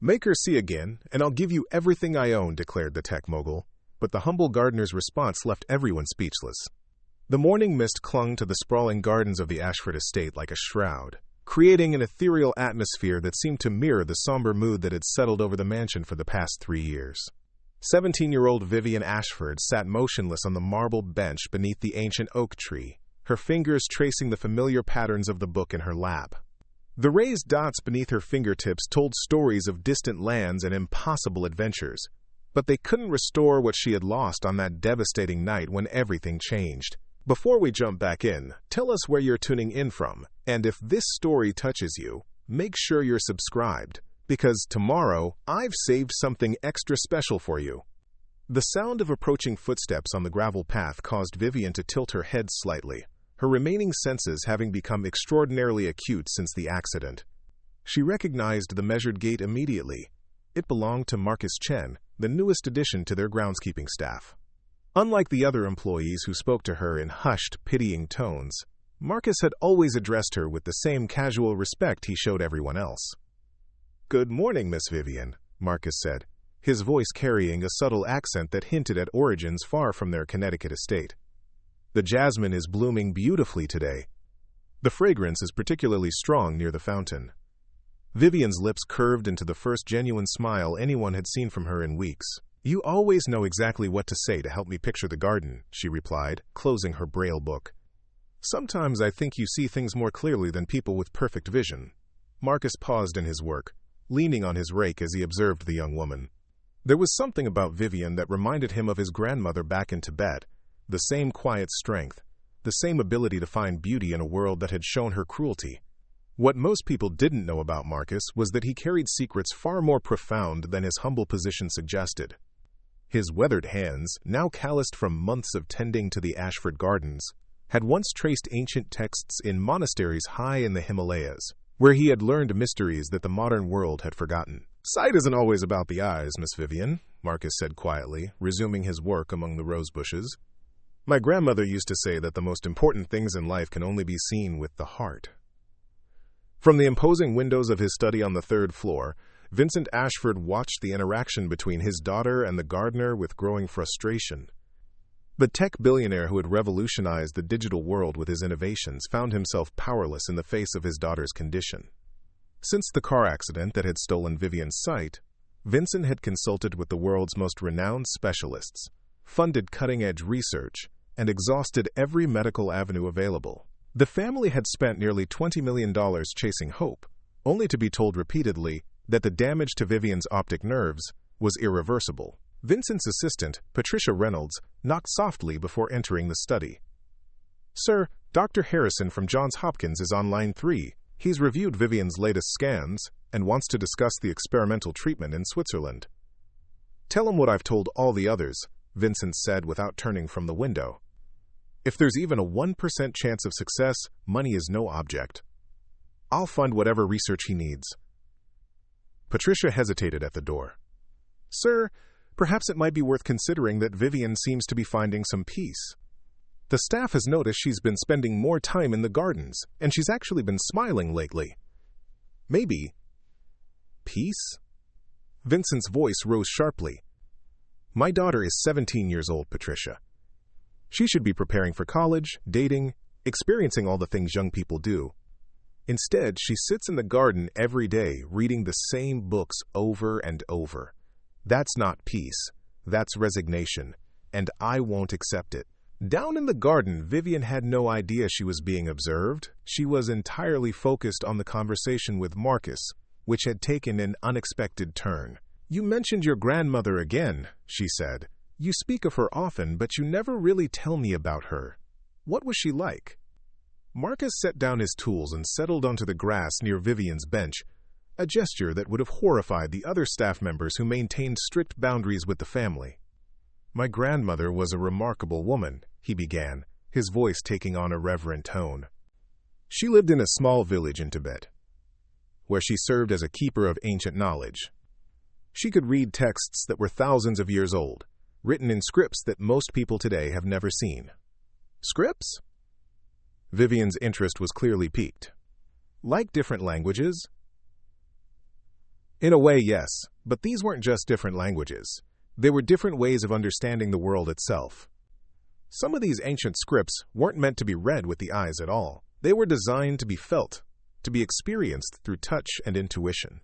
"Make her see again, and I'll give you everything I own," declared the tech mogul, but the humble gardener's response left everyone speechless. The morning mist clung to the sprawling gardens of the Ashford estate like a shroud, creating an ethereal atmosphere that seemed to mirror the somber mood that had settled over the mansion for the past 3 years. 17-year-old Vivian Ashford sat motionless on the marble bench beneath the ancient oak tree, her fingers tracing the familiar patterns of the book in her lap. The raised dots beneath her fingertips told stories of distant lands and impossible adventures, but they couldn't restore what she had lost on that devastating night when everything changed. Before we jump back in, tell us where you're tuning in from, and if this story touches you, make sure you're subscribed, because tomorrow I've saved something extra special for you. The sound of approaching footsteps on the gravel path caused Vivian to tilt her head slightly, her remaining senses having become extraordinarily acute since the accident. She recognized the measured gait immediately. It belonged to Marcus Chen, the newest addition to their groundskeeping staff. Unlike the other employees who spoke to her in hushed, pitying tones, Marcus had always addressed her with the same casual respect he showed everyone else. "Good morning, Miss Vivian," Marcus said, his voice carrying a subtle accent that hinted at origins far from their Connecticut estate. "The jasmine is blooming beautifully today. The fragrance is particularly strong near the fountain." Vivian's lips curved into the first genuine smile anyone had seen from her in weeks. "You always know exactly what to say to help me picture the garden," she replied, closing her Braille book. "Sometimes I think you see things more clearly than people with perfect vision." Marcus paused in his work, leaning on his rake as he observed the young woman. There was something about Vivian that reminded him of his grandmother back in Tibet, the same quiet strength, the same ability to find beauty in a world that had shown her cruelty. What most people didn't know about Marcus was that he carried secrets far more profound than his humble position suggested. His weathered hands, now calloused from months of tending to the Ashford gardens, had once traced ancient texts in monasteries high in the Himalayas, where he had learned mysteries that the modern world had forgotten. "Sight isn't always about the eyes, Miss Vivian," Marcus said quietly, resuming his work among the rose bushes. "My grandmother used to say that the most important things in life can only be seen with the heart." From the imposing windows of his study on the 3rd floor, Vincent Ashford watched the interaction between his daughter and the gardener with growing frustration. The tech billionaire who had revolutionized the digital world with his innovations found himself powerless in the face of his daughter's condition. Since the car accident that had stolen Vivian's sight, Vincent had consulted with the world's most renowned specialists, funded cutting-edge research, and exhausted every medical avenue available. The family had spent nearly $20 million chasing hope, only to be told repeatedly that the damage to Vivian's optic nerves was irreversible. Vincent's assistant, Patricia Reynolds, knocked softly before entering the study. "Sir, Dr. Harrison from Johns Hopkins is on line 3. He's reviewed Vivian's latest scans and wants to discuss the experimental treatment in Switzerland." "Tell him what I've told all the others," Vincent said without turning from the window. "If there's even a 1% chance of success, money is no object. I'll fund whatever research he needs." Patricia hesitated at the door. "Sir, perhaps it might be worth considering that Vivian seems to be finding some peace. The staff has noticed she's been spending more time in the gardens, and she's actually been smiling lately. Maybe—" "Peace?" Vincent's voice rose sharply. "My daughter is 17 years old, Patricia. She should be preparing for college, dating, experiencing all the things young people do. Instead, she sits in the garden every day reading the same books over and over. That's not peace. That's resignation, and I won't accept it." Down in the garden, Vivian had no idea she was being observed. She was entirely focused on the conversation with Marcus, which had taken an unexpected turn. "You mentioned your grandmother again," she said. "You speak of her often, but you never really tell me about her. What was she like?" Marcus set down his tools and settled onto the grass near Vivian's bench, a gesture that would have horrified the other staff members who maintained strict boundaries with the family. "My grandmother was a remarkable woman," he began, his voice taking on a reverent tone. "She lived in a small village in Tibet, where she served as a keeper of ancient knowledge. She could read texts that were thousands of years old, written in scripts that most people today have never seen." "Scripts?" Vivian's interest was clearly piqued. "Like different languages?" In a way, yes, but these weren't just different languages. They were different ways of understanding the world itself. Some of these ancient scripts weren't meant to be read with the eyes at all. They were designed to be felt, to be experienced through touch and intuition.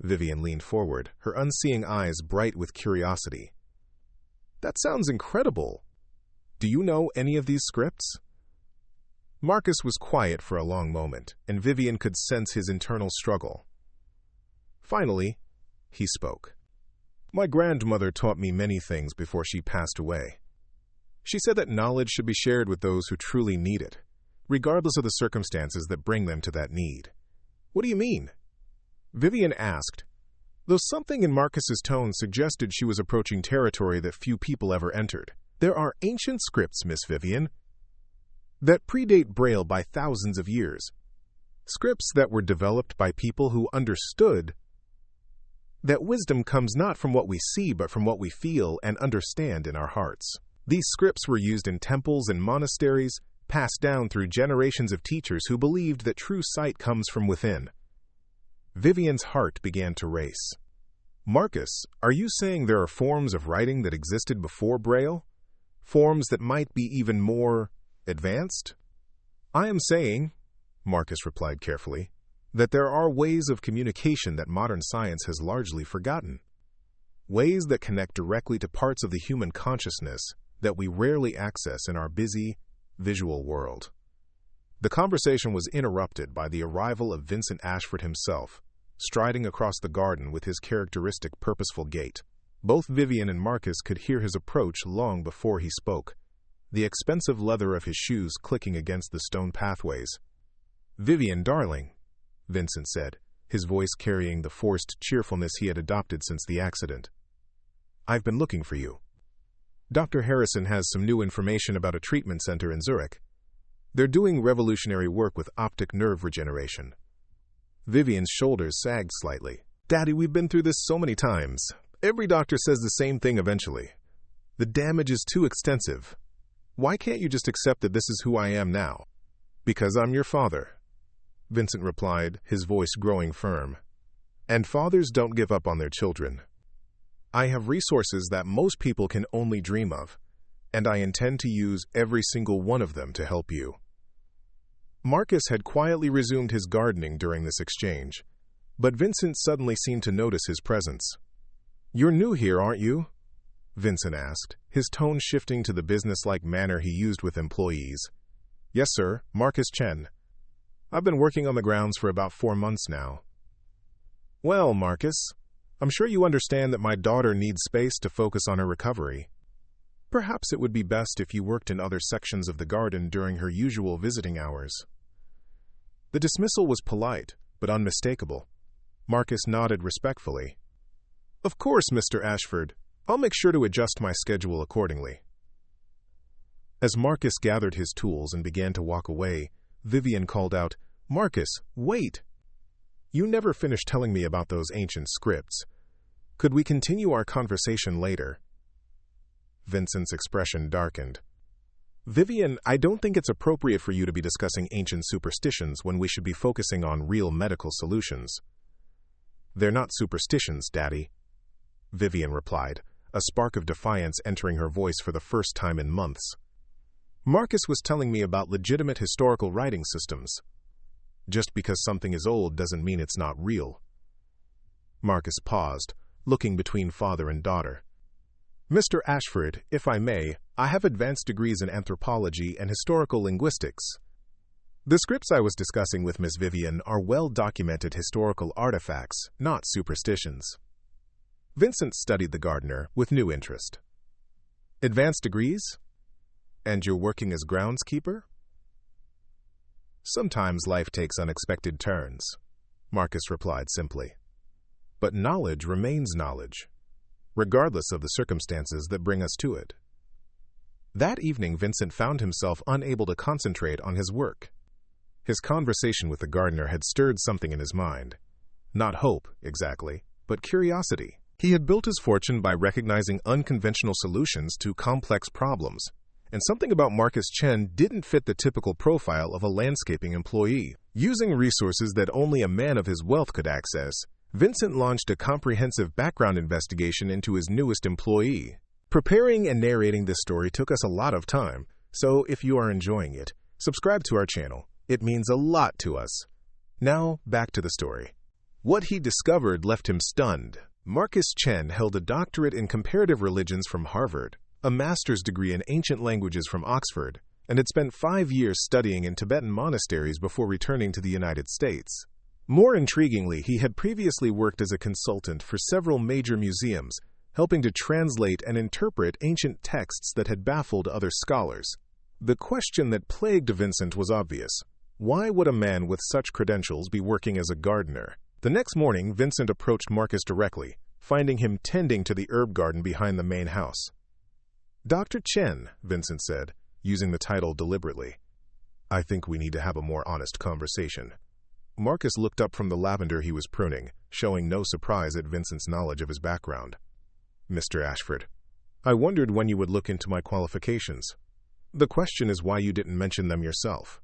Vivian leaned forward, her unseeing eyes bright with curiosity. That sounds incredible. Do you know any of these scripts? Marcus was quiet for a long moment, and Vivian could sense his internal struggle. Finally, he spoke. My grandmother taught me many things before she passed away. She said that knowledge should be shared with those who truly need it, regardless of the circumstances that bring them to that need. What do you mean? Vivian asked, though something in Marcus's tone suggested she was approaching territory that few people ever entered. There are ancient scripts, Miss Vivian, that predate Braille by thousands of years. Scripts that were developed by people who understood that wisdom comes not from what we see, but from what we feel and understand in our hearts. These scripts were used in temples and monasteries, passed down through generations of teachers who believed that true sight comes from within. Vivian's heart began to race. Marcus, are you saying there are forms of writing that existed before Braille? Forms that might be even more advanced? I am saying, Marcus replied carefully, that there are ways of communication that modern science has largely forgotten. Ways that connect directly to parts of the human consciousness that we rarely access in our busy, visual world. The conversation was interrupted by the arrival of Vincent Ashford himself, striding across the garden with his characteristic purposeful gait. Both Vivian and Marcus could hear his approach long before he spoke, the expensive leather of his shoes clicking against the stone pathways. Vivian, darling, Vincent said, his voice carrying the forced cheerfulness he had adopted since the accident. I've been looking for you. Dr. Harrison has some new information about a treatment center in Zurich. They're doing revolutionary work with optic nerve regeneration. Vivian's shoulders sagged slightly. Daddy, we've been through this so many times. Every doctor says the same thing eventually. The damage is too extensive. Why can't you just accept that this is who I am now? Because I'm your father, Vincent replied, his voice growing firm. And fathers don't give up on their children. I have resources that most people can only dream of, and I intend to use every single one of them to help you. Marcus had quietly resumed his gardening during this exchange, but Vincent suddenly seemed to notice his presence. You're new here, aren't you? Vincent asked, his tone shifting to the businesslike manner he used with employees. Yes, sir, Marcus Chen. I've been working on the grounds for about 4 months now. Well, Marcus, I'm sure you understand that my daughter needs space to focus on her recovery. Perhaps it would be best if you worked in other sections of the garden during her usual visiting hours. The dismissal was polite, but unmistakable. Marcus nodded respectfully. Of course, Mr. Ashford. I'll make sure to adjust my schedule accordingly. As Marcus gathered his tools and began to walk away, Vivian called out, Marcus, wait! You never finished telling me about those ancient scripts. Could we continue our conversation later? Vincent's expression darkened. Vivian, I don't think it's appropriate for you to be discussing ancient superstitions when we should be focusing on real medical solutions. They're not superstitions, Daddy, Vivian replied, a spark of defiance entering her voice for the first time in months. Marcus was telling me about legitimate historical writing systems. Just because something is old doesn't mean it's not real. Marcus paused, looking between father and daughter. Mr. Ashford, if I may, I have advanced degrees in anthropology and historical linguistics. The scripts I was discussing with Miss Vivian are well-documented historical artifacts, not superstitions. Vincent studied the gardener with new interest. Advanced degrees? And you're working as groundskeeper? Sometimes life takes unexpected turns, Marcus replied simply. But knowledge remains knowledge, regardless of the circumstances that bring us to it. That evening, Vincent found himself unable to concentrate on his work. His conversation with the gardener had stirred something in his mind. Not hope, exactly, but curiosity. He had built his fortune by recognizing unconventional solutions to complex problems, and something about Marcus Chen didn't fit the typical profile of a landscaping employee. Using resources that only a man of his wealth could access, Vincent launched a comprehensive background investigation into his newest employee. Preparing and narrating this story took us a lot of time, so if you are enjoying it, subscribe to our channel. It means a lot to us. Now, back to the story. What he discovered left him stunned. Marcus Chen held a doctorate in comparative religions from Harvard, a master's degree in ancient languages from Oxford, and had spent 5 years studying in Tibetan monasteries before returning to the United States. More intriguingly, he had previously worked as a consultant for several major museums, helping to translate and interpret ancient texts that had baffled other scholars. The question that plagued Vincent was obvious. Why would a man with such credentials be working as a gardener? The next morning, Vincent approached Marcus directly, finding him tending to the herb garden behind the main house. "Dr. Chen," Vincent said, using the title deliberately. "I think we need to have a more honest conversation." Marcus looked up from the lavender he was pruning, showing no surprise at Vincent's knowledge of his background. "Mr. Ashford, I wondered when you would look into my qualifications. The question is why you didn't mention them yourself.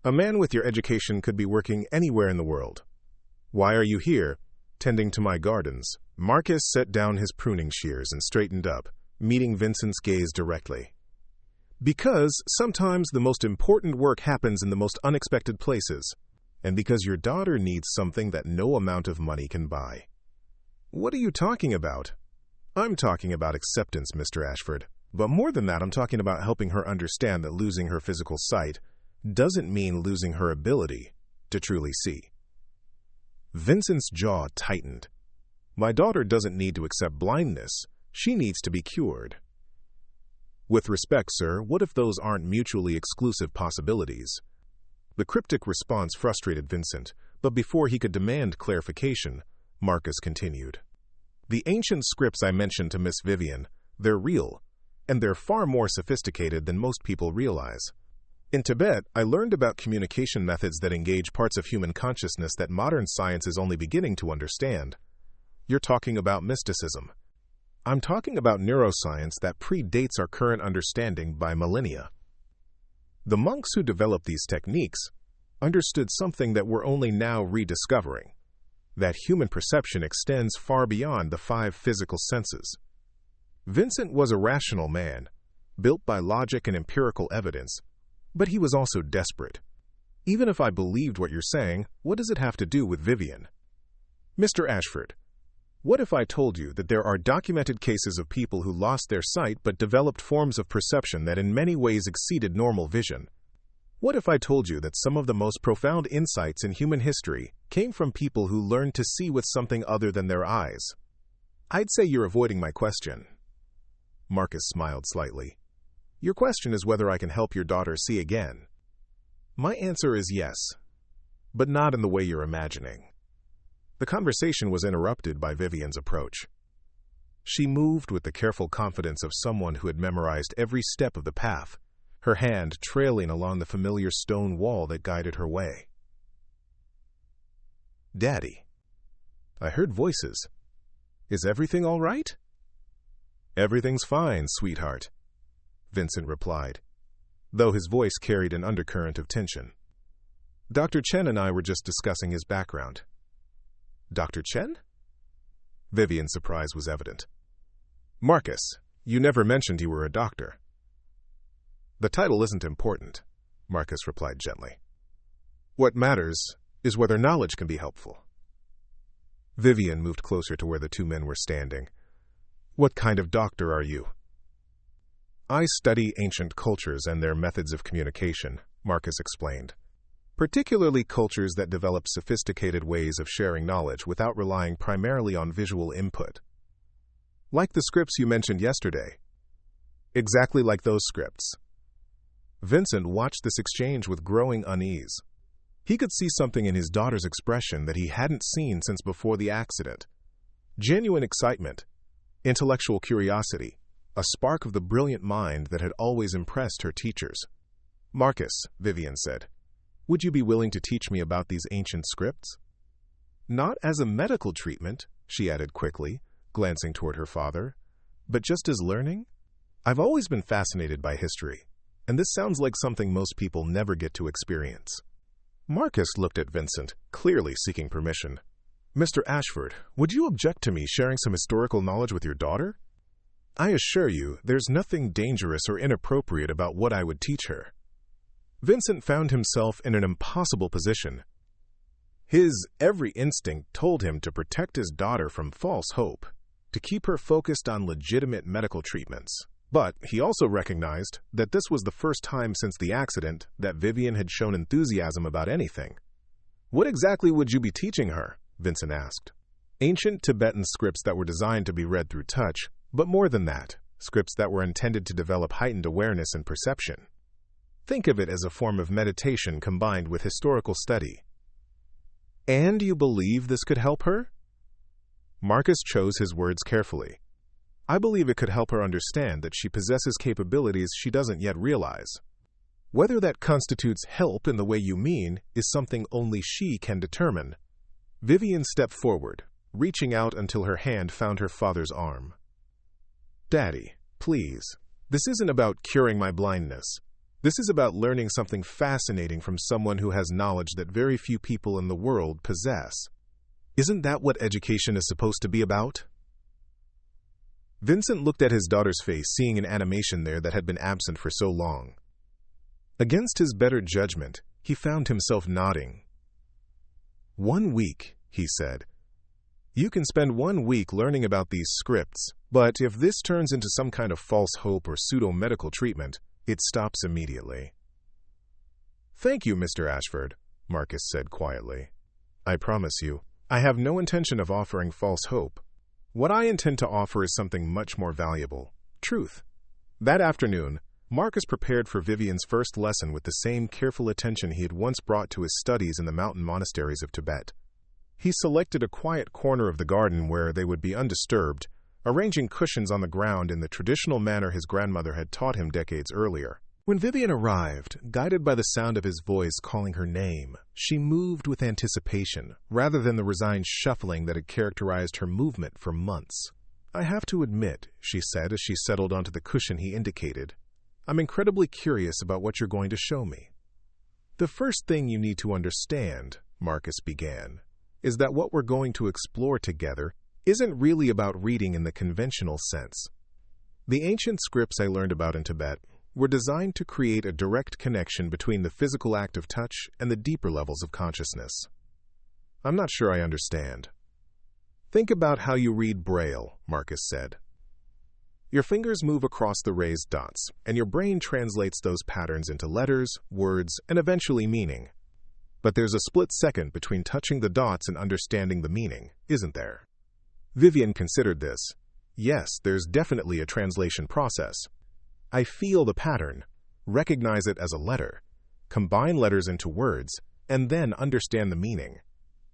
A man with your education could be working anywhere in the world. Why are you here, tending to my gardens?" Marcus set down his pruning shears and straightened up, meeting Vincent's gaze directly. "Because sometimes the most important work happens in the most unexpected places, and because your daughter needs something that no amount of money can buy." "What are you talking about?" "I'm talking about acceptance, Mr. Ashford. But more than that, I'm talking about helping her understand that losing her physical sight doesn't mean losing her ability to truly see." Vincent's jaw tightened. "My daughter doesn't need to accept blindness. She needs to be cured." "With respect, sir, what if those aren't mutually exclusive possibilities?" The cryptic response frustrated Vincent, but before he could demand clarification, Marcus continued. "The ancient scripts I mentioned to Miss Vivian, they're real, and they're far more sophisticated than most people realize. In Tibet, I learned about communication methods that engage parts of human consciousness that modern science is only beginning to understand." "You're talking about mysticism." "I'm talking about neuroscience that predates our current understanding by millennia. The monks who developed these techniques understood something that we're only now rediscovering, that human perception extends far beyond the 5 physical senses." Vincent was a rational man, built by logic and empirical evidence, but he was also desperate. "Even if I believed what you're saying, what does it have to do with Vivian?" "Mr. Ashford, what if I told you that there are documented cases of people who lost their sight but developed forms of perception that in many ways exceeded normal vision? What if I told you that some of the most profound insights in human history came from people who learned to see with something other than their eyes?" "I'd say you're avoiding my question." Marcus smiled slightly. "Your question is whether I can help your daughter see again. My answer is yes, but not in the way you're imagining." The conversation was interrupted by Vivian's approach. She moved with the careful confidence of someone who had memorized every step of the path, her hand trailing along the familiar stone wall that guided her way. "Daddy, I heard voices. Is everything all right?" "Everything's fine, sweetheart," Vincent replied, though his voice carried an undercurrent of tension. "Dr. Chen and I were just discussing his background." "Dr. Chen?" Vivian's surprise was evident. "Marcus, you never mentioned you were a doctor." "The title isn't important," Marcus replied gently. "What matters is whether knowledge can be helpful." Vivian moved closer to where the 2 men were standing. "What kind of doctor are you?" "I study ancient cultures and their methods of communication," Marcus explained. "Particularly cultures that develop sophisticated ways of sharing knowledge without relying primarily on visual input." "Like the scripts you mentioned yesterday." "Exactly like those scripts." Vincent watched this exchange with growing unease. He could see something in his daughter's expression that he hadn't seen since before the accident. Genuine excitement, intellectual curiosity, a spark of the brilliant mind that had always impressed her teachers. "Marcus," Vivian said, "would you be willing to teach me about these ancient scripts?" "Not as a medical treatment," she added quickly, glancing toward her father, "but just as learning? I've always been fascinated by history, and this sounds like something most people never get to experience." Marcus looked at Vincent, clearly seeking permission. Mr. Ashford, would you object to me sharing some historical knowledge with your daughter? I assure you, there's nothing dangerous or inappropriate about what I would teach her. Vincent found himself in an impossible position. His every instinct told him to protect his daughter from false hope, to keep her focused on legitimate medical treatments. But he also recognized that this was the first time since the accident that Vivian had shown enthusiasm about anything. What exactly would you be teaching her? Vincent asked. Ancient Tibetan scripts that were designed to be read through touch, but more than that, scripts that were intended to develop heightened awareness and perception. Think of it as a form of meditation combined with historical study. And you believe this could help her? Marcus chose his words carefully. I believe it could help her understand that she possesses capabilities she doesn't yet realize. Whether that constitutes help in the way you mean is something only she can determine. Vivian stepped forward, reaching out until her hand found her father's arm. Daddy, please, this isn't about curing my blindness. This is about learning something fascinating from someone who has knowledge that very few people in the world possess. Isn't that what education is supposed to be about? Vincent looked at his daughter's face, seeing an animation there that had been absent for so long. Against his better judgment, he found himself nodding. 1 week, he said. You can spend 1 week learning about these scripts, but if this turns into some kind of false hope or pseudo-medical treatment, it stops immediately. Thank you, Mr. Ashford, Marcus said quietly. I promise you, I have no intention of offering false hope. What I intend to offer is something much more valuable, truth. That afternoon, Marcus prepared for Vivian's first lesson with the same careful attention he had once brought to his studies in the mountain monasteries of Tibet. He selected a quiet corner of the garden where they would be undisturbed, arranging cushions on the ground in the traditional manner his grandmother had taught him decades earlier. When Vivian arrived, guided by the sound of his voice calling her name, she moved with anticipation, rather than the resigned shuffling that had characterized her movement for months. I have to admit, she said as she settled onto the cushion he indicated, I'm incredibly curious about what you're going to show me. The first thing you need to understand, Marcus began, is that what we're going to explore together isn't really about reading in the conventional sense. The ancient scripts I learned about in Tibet were designed to create a direct connection between the physical act of touch and the deeper levels of consciousness. I'm not sure I understand. Think about how you read Braille, Marcus said. Your fingers move across the raised dots, and your brain translates those patterns into letters, words, and eventually meaning. But there's a split second between touching the dots and understanding the meaning, isn't there? Vivian considered this. Yes, there's definitely a translation process. I feel the pattern, recognize it as a letter, combine letters into words, and then understand the meaning.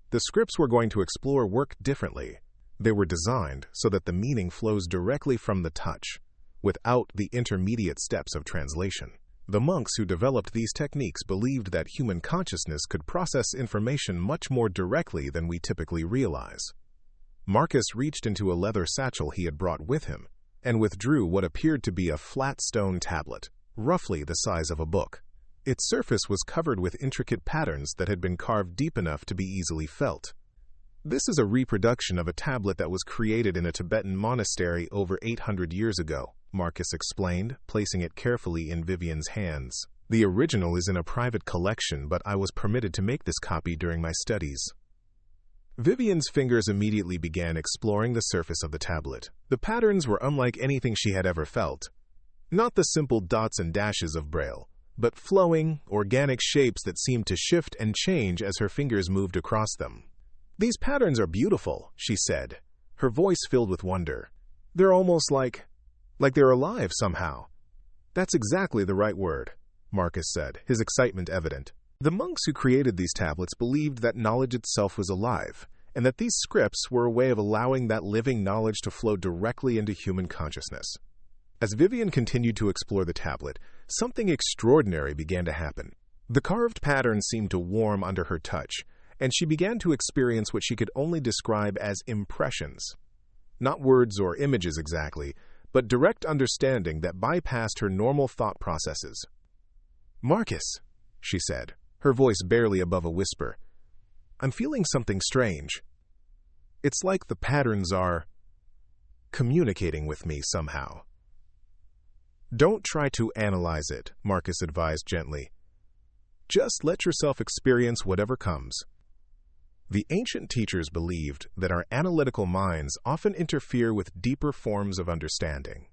The scripts we're going to explore work differently. They were designed so that the meaning flows directly from the touch, without the intermediate steps of translation. The monks who developed these techniques believed that human consciousness could process information much more directly than we typically realize. Marcus reached into a leather satchel he had brought with him and withdrew what appeared to be a flat stone tablet, roughly the size of a book. Its surface was covered with intricate patterns that had been carved deep enough to be easily felt. This is a reproduction of a tablet that was created in a Tibetan monastery over 800 years ago, Marcus explained, placing it carefully in Vivian's hands. The original is in a private collection, but I was permitted to make this copy during my studies. Vivian's fingers immediately began exploring the surface of the tablet. The patterns were unlike anything she had ever felt. Not the simple dots and dashes of Braille, but flowing, organic shapes that seemed to shift and change as her fingers moved across them. These patterns are beautiful, she said, her voice filled with wonder. They're almost like they're alive somehow. That's exactly the right word, Marcus said, his excitement evident. The monks who created these tablets believed that knowledge itself was alive, and that these scripts were a way of allowing that living knowledge to flow directly into human consciousness. As Vivian continued to explore the tablet, something extraordinary began to happen. The carved pattern seemed to warm under her touch, and she began to experience what she could only describe as impressions. Not words or images exactly, but direct understanding that bypassed her normal thought processes. Marcus, she said, her voice barely above a whisper, I'm feeling something strange. It's like the patterns are communicating with me somehow. Don't try to analyze it, Marcus advised gently. Just let yourself experience whatever comes. The ancient teachers believed that our analytical minds often interfere with deeper forms of understanding.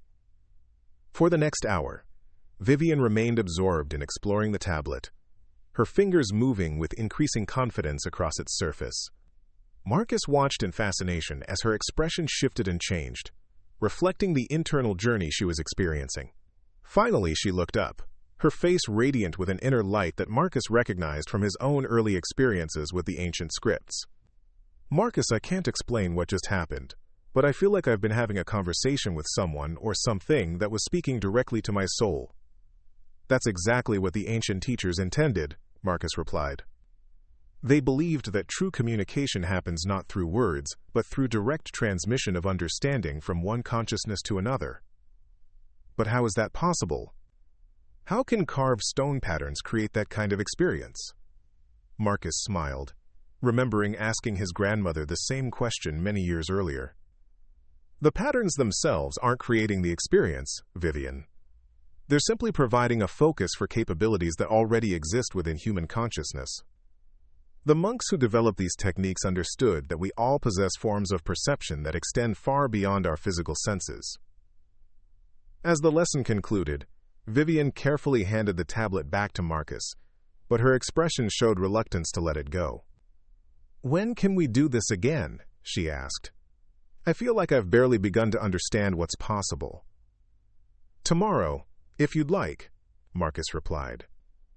For the next hour, Vivian remained absorbed in exploring the tablet, her fingers moving with increasing confidence across its surface. Marcus watched in fascination as her expression shifted and changed, reflecting the internal journey she was experiencing. Finally, she looked up, her face radiant with an inner light that Marcus recognized from his own early experiences with the ancient scripts. Marcus, I can't explain what just happened, but I feel like I've been having a conversation with someone or something that was speaking directly to my soul. That's exactly what the ancient teachers intended, Marcus replied. They believed that true communication happens not through words, but through direct transmission of understanding from one consciousness to another. But how is that possible? How can carved stone patterns create that kind of experience? Marcus smiled, remembering asking his grandmother the same question many years earlier. The patterns themselves aren't creating the experience, Vivian. They're simply providing a focus for capabilities that already exist within human consciousness. The monks who developed these techniques understood that we all possess forms of perception that extend far beyond our physical senses. As the lesson concluded, Vivian carefully handed the tablet back to Marcus, but her expression showed reluctance to let it go. "When can we do this again?" she asked. "I feel like I've barely begun to understand what's possible." "Tomorrow, if you'd like," Marcus replied.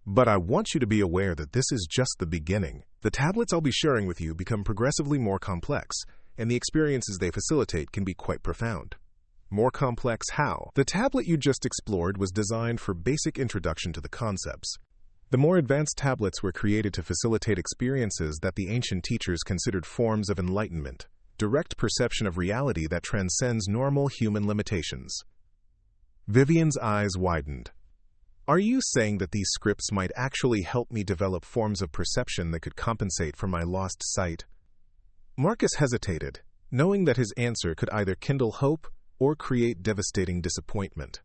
"But I want you to be aware that this is just the beginning. The tablets I'll be sharing with you become progressively more complex, and the experiences they facilitate can be quite profound." More complex how? The tablet you just explored was designed for basic introduction to the concepts. The more advanced tablets were created to facilitate experiences that the ancient teachers considered forms of enlightenment, direct perception of reality that transcends normal human limitations. Vivian's eyes widened. "Are you saying that these scripts might actually help me develop forms of perception that could compensate for my lost sight?" Marcus hesitated, knowing that his answer could either kindle hope or create devastating disappointment.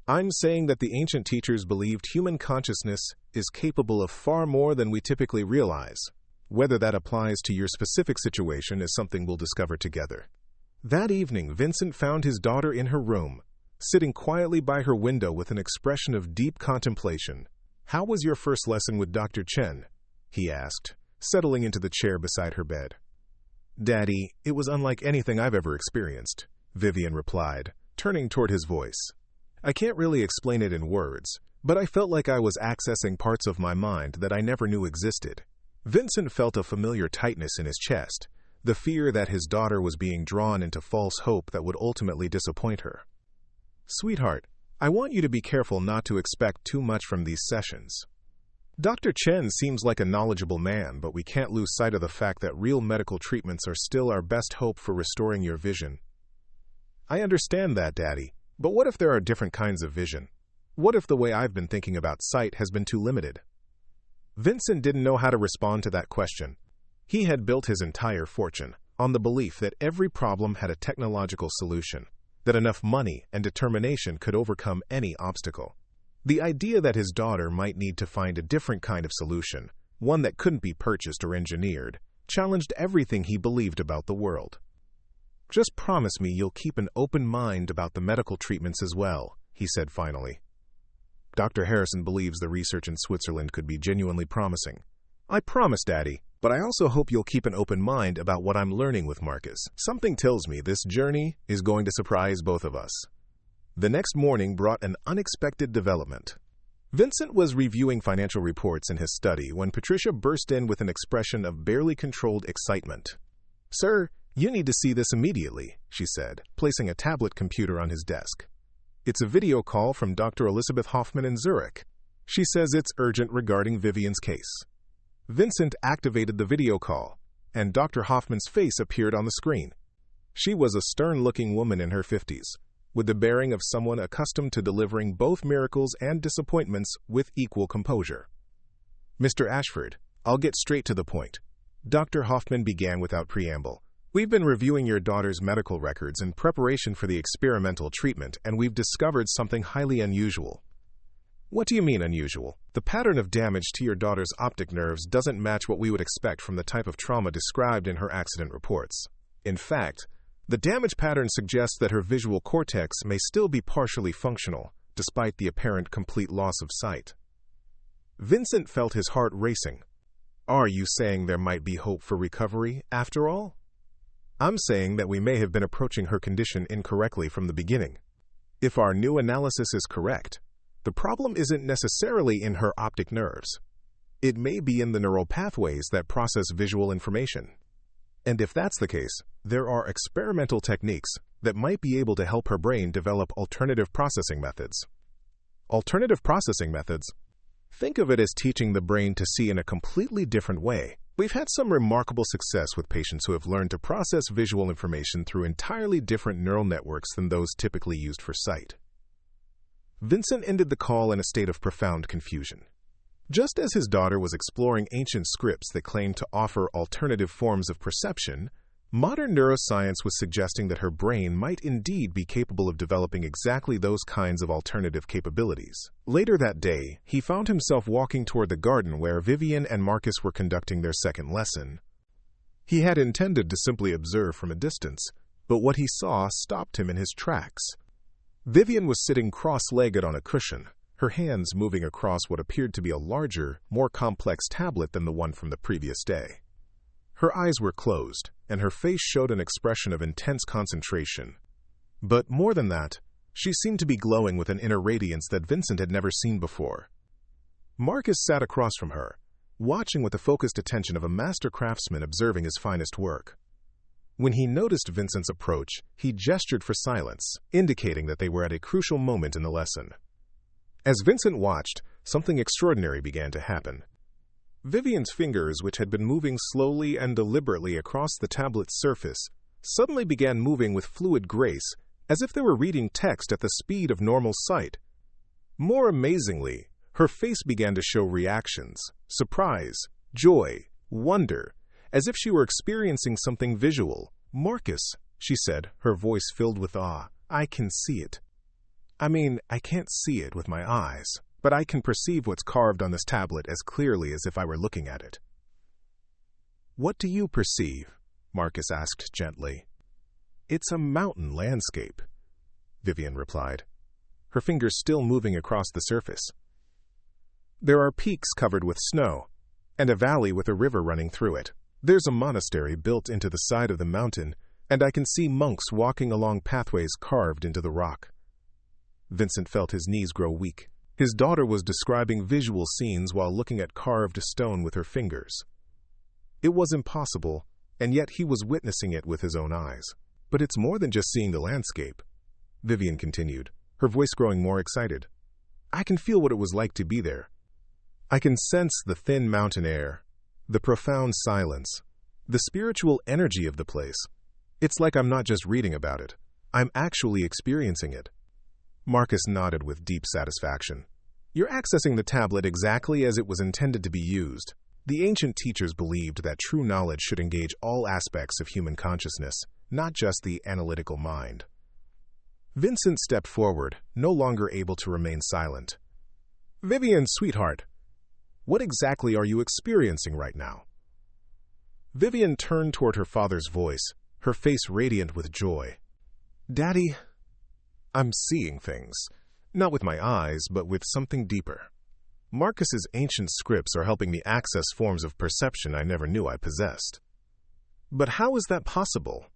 "I'm saying that the ancient teachers believed human consciousness is capable of far more than we typically realize. Whether that applies to your specific situation is something we'll discover together." That evening, Vincent found his daughter in her room, sitting quietly by her window with an expression of deep contemplation. "How was your first lesson with Dr. Chen?" he asked, settling into the chair beside her bed. "Daddy, it was unlike anything I've ever experienced," Vivian replied, turning toward his voice. "I can't really explain it in words, but I felt like I was accessing parts of my mind that I never knew existed." Vincent felt a familiar tightness in his chest, the fear that his daughter was being drawn into false hope that would ultimately disappoint her. "Sweetheart, I want you to be careful not to expect too much from these sessions. Dr. Chen seems like a knowledgeable man, but we can't lose sight of the fact that real medical treatments are still our best hope for restoring your vision." "I understand that, Daddy, but what if there are different kinds of vision? What if the way I've been thinking about sight has been too limited?" Vincent didn't know how to respond to that question. He had built his entire fortune on the belief that every problem had a technological solution, that enough money and determination could overcome any obstacle. The idea that his daughter might need to find a different kind of solution, one that couldn't be purchased or engineered, challenged everything he believed about the world. "Just promise me you'll keep an open mind about the medical treatments as well," he said finally. "Dr. Harrison believes the research in Switzerland could be genuinely promising." "I promise, Daddy, but I also hope you'll keep an open mind about what I'm learning with Marcus. Something tells me this journey is going to surprise both of us." The next morning brought an unexpected development. Vincent was reviewing financial reports in his study when Patricia burst in with an expression of barely controlled excitement. "Sir, you need to see this immediately," she said, placing a tablet computer on his desk. "It's a video call from Dr. Elizabeth Hoffman in Zurich. She says it's urgent regarding Vivian's case." Vincent activated the video call, and Dr. Hoffman's face appeared on the screen. She was a stern-looking woman in her 50s, with the bearing of someone accustomed to delivering both miracles and disappointments with equal composure. "Mr. Ashford, I'll get straight to the point." Dr. Hoffman began without preamble, We've been reviewing your daughter's medical records in preparation for the experimental treatment, and we've discovered something highly unusual. What do you mean unusual? The pattern of damage to your daughter's optic nerves doesn't match what we would expect from the type of trauma described in her accident reports. In fact, the damage pattern suggests that her visual cortex may still be partially functional, despite the apparent complete loss of sight. Vincent felt his heart racing. Are you saying there might be hope for recovery, after all? I'm saying that we may have been approaching her condition incorrectly from the beginning. If our new analysis is correct, the problem isn't necessarily in her optic nerves. It may be in the neural pathways that process visual information. And if that's the case, there are experimental techniques that might be able to help her brain develop alternative processing methods. Alternative processing methods? Think of it as teaching the brain to see in a completely different way. We've had some remarkable success with patients who have learned to process visual information through entirely different neural networks than those typically used for sight. Vincent ended the call in a state of profound confusion. Just as his daughter was exploring ancient scripts that claimed to offer alternative forms of perception, modern neuroscience was suggesting that her brain might indeed be capable of developing exactly those kinds of alternative capabilities. Later that day, he found himself walking toward the garden where Vivian and Marcus were conducting their second lesson. He had intended to simply observe from a distance, but what he saw stopped him in his tracks. Vivian was sitting cross-legged on a cushion, her hands moving across what appeared to be a larger, more complex tablet than the one from the previous day. Her eyes were closed, and her face showed an expression of intense concentration. But more than that, she seemed to be glowing with an inner radiance that Vincent had never seen before. Marcus sat across from her, watching with the focused attention of a master craftsman observing his finest work. When he noticed Vincent's approach, he gestured for silence, indicating that they were at a crucial moment in the lesson. As Vincent watched, something extraordinary began to happen. Vivian's fingers, which had been moving slowly and deliberately across the tablet's surface, suddenly began moving with fluid grace, as if they were reading text at the speed of normal sight. More amazingly, her face began to show reactions: surprise, joy, wonder, as if she were experiencing something visual. "Marcus," she said, her voice filled with awe, "I can see it. I can't see it with my eyes, but I can perceive what's carved on this tablet as clearly as if I were looking at it." "What do you perceive?" Marcus asked gently. "It's a mountain landscape," Vivian replied, her fingers still moving across the surface. "There are peaks covered with snow, and a valley with a river running through it. There's a monastery built into the side of the mountain, and I can see monks walking along pathways carved into the rock." Vincent felt his knees grow weak. His daughter was describing visual scenes while looking at carved stone with her fingers. It was impossible, and yet he was witnessing it with his own eyes. "But it's more than just seeing the landscape," Vivian continued, her voice growing more excited. "I can feel what it was like to be there. I can sense the thin mountain air, the profound silence, the spiritual energy of the place. It's like I'm not just reading about it. I'm actually experiencing it." Marcus nodded with deep satisfaction. "You're accessing the tablet exactly as it was intended to be used. The ancient teachers believed that true knowledge should engage all aspects of human consciousness, not just the analytical mind." Vincent stepped forward, no longer able to remain silent. "Vivian, sweetheart, what exactly are you experiencing right now?" Vivian turned toward her father's voice, her face radiant with joy. "Daddy, I'm seeing things, not with my eyes, but with something deeper. Marcus's ancient scripts are helping me access forms of perception I never knew I possessed." "But how is that possible?"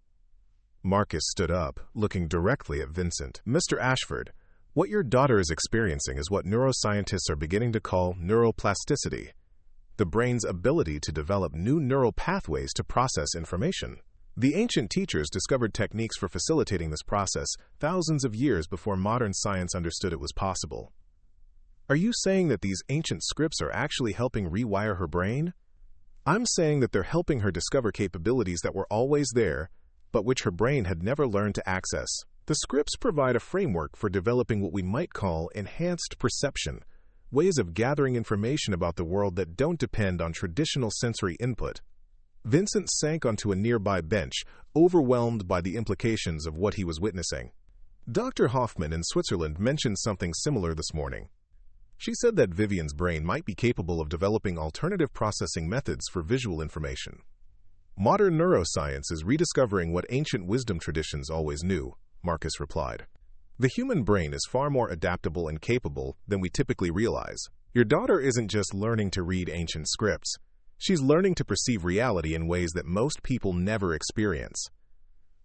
Marcus stood up, looking directly at Vincent. "Mr. Ashford, what your daughter is experiencing is what neuroscientists are beginning to call neuroplasticity, the brain's ability to develop new neural pathways to process information. The ancient teachers discovered techniques for facilitating this process thousands of years before modern science understood it was possible." "Are you saying that these ancient scripts are actually helping rewire her brain?" "I'm saying that they're helping her discover capabilities that were always there, but which her brain had never learned to access. The scripts provide a framework for developing what we might call enhanced perception, ways of gathering information about the world that don't depend on traditional sensory input." Vincent sank onto a nearby bench, overwhelmed by the implications of what he was witnessing. Dr. Hoffman in Switzerland mentioned something similar this morning. She said that Vivian's brain might be capable of developing alternative processing methods for visual information. Modern neuroscience is rediscovering what ancient wisdom traditions always knew, Marcus replied. The human brain is far more adaptable and capable than we typically realize. Your daughter isn't just learning to read ancient scripts. She's learning to perceive reality in ways that most people never experience.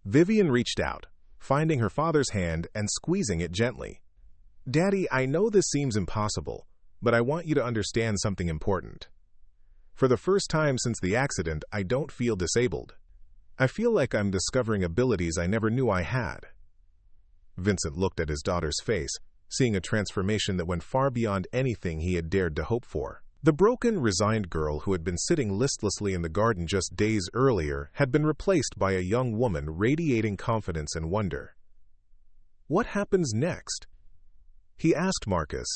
Vivian reached out, finding her father's hand and squeezing it gently. Daddy, I know this seems impossible, but I want you to understand something important. For the first time since the accident, I don't feel disabled. I feel like I'm discovering abilities I never knew I had. Vincent looked at his daughter's face, seeing a transformation that went far beyond anything he had dared to hope for. The broken, resigned girl who had been sitting listlessly in the garden just days earlier had been replaced by a young woman radiating confidence and wonder. What happens next? He asked Marcus.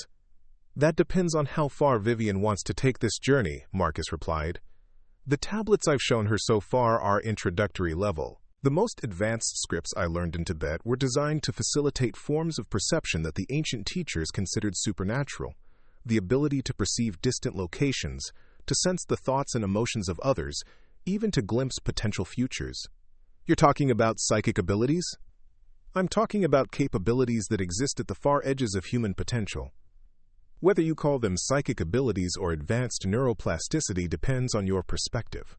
That depends on how far Vivian wants to take this journey, Marcus replied. The tablets I've shown her so far are introductory level. The most advanced scripts I learned in Tibet were designed to facilitate forms of perception that the ancient teachers considered supernatural. The ability to perceive distant locations, to sense the thoughts and emotions of others, even to glimpse potential futures. You're talking about psychic abilities? I'm talking about capabilities that exist at the far edges of human potential. Whether you call them psychic abilities or advanced neuroplasticity depends on your perspective.